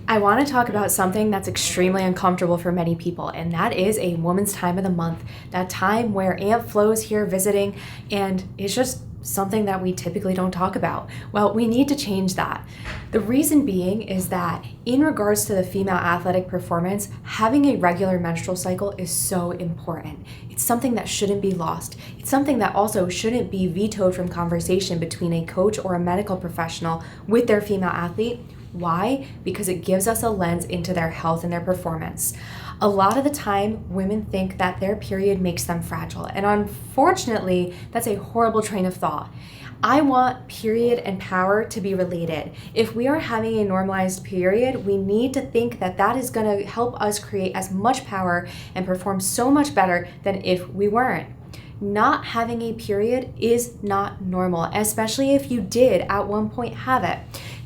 I want to talk about something that's extremely uncomfortable for many people, and that is a woman's time of the month. That time where Aunt Flo is here visiting, and it's just something that we typically don't talk about. Well, we need to change that. The reason being is that in regards to the female athletic performance, having a regular menstrual cycle is so important. It's something that shouldn't be lost. It's something that also shouldn't be vetoed from conversation between a coach or a medical professional with their female athlete. Why? Because it gives us a lens into their health and their performance. A lot of the time, women think that their period makes them fragile, and unfortunately, that's a horrible train of thought. I want period and power to be related. If we are having a normalized period, we need to think that that is going to help us create as much power and perform so much better than if we weren't. Not having a period is not normal, especially if you did at one point have it.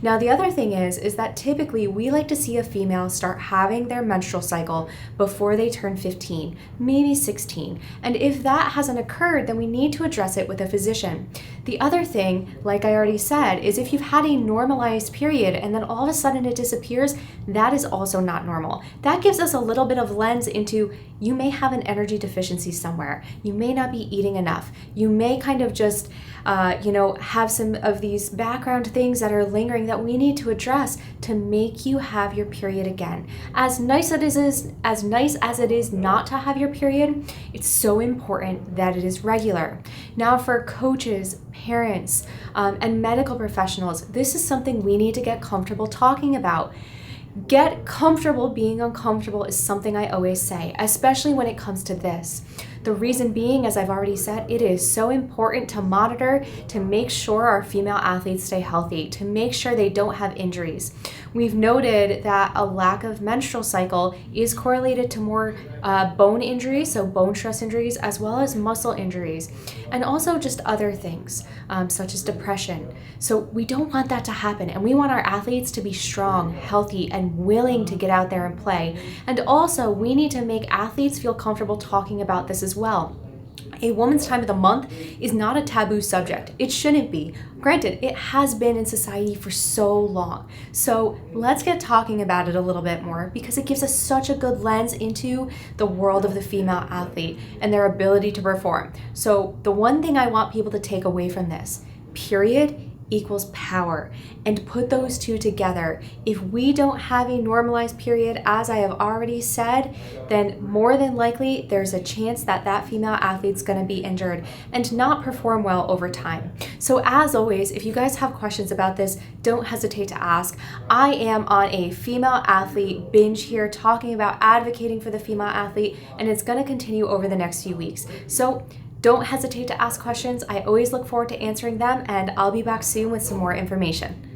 Now, the other thing is that typically we like to see a female start having their menstrual cycle before they turn 15, maybe 16. And if that hasn't occurred, then we need to address it with a physician. The other thing, like I already said, is if you've had a normalized period and then all of a sudden it disappears, that is also not normal. That gives us a little bit of lens into you may have an energy deficiency somewhere. You may not be eating enough. You may kind of just, have some of these background things that are lingering that we need to address to make you have your period again. As nice as it is not to have your period, it's so important that it is regular. Now, for coaches, parents, and medical professionals, this is something we need to get comfortable talking about. Get comfortable being uncomfortable is something I always say, especially when it comes to this. The reason being, as I've already said, it is so important to monitor, to make sure our female athletes stay healthy, to make sure they don't have injuries. We've noted that a lack of menstrual cycle is correlated to more bone injuries, so bone stress injuries, as well as muscle injuries, and also just other things, such as depression. So we don't want that to happen, and we want our athletes to be strong, healthy, and willing to get out there and play. And also, we need to make athletes feel comfortable talking about this as well. A woman's time of the month is not a taboo subject. It shouldn't be. Granted, it has been in society for so long. So let's get talking about it a little bit more because it gives us such a good lens into the world of the female athlete and their ability to perform. So the one thing I want people to take away from this, period equals power, and put those two together. If we don't have a normalized period, as I have already said, then more than likely there's a chance that that female athlete's going to be injured and not perform well over time. So as always, if you guys have questions about this, don't hesitate to ask. I am on a female athlete binge here talking about advocating for the female athlete, and it's going to continue over the next few weeks. So don't hesitate to ask questions. I always look forward to answering them, and I'll be back soon with some more information.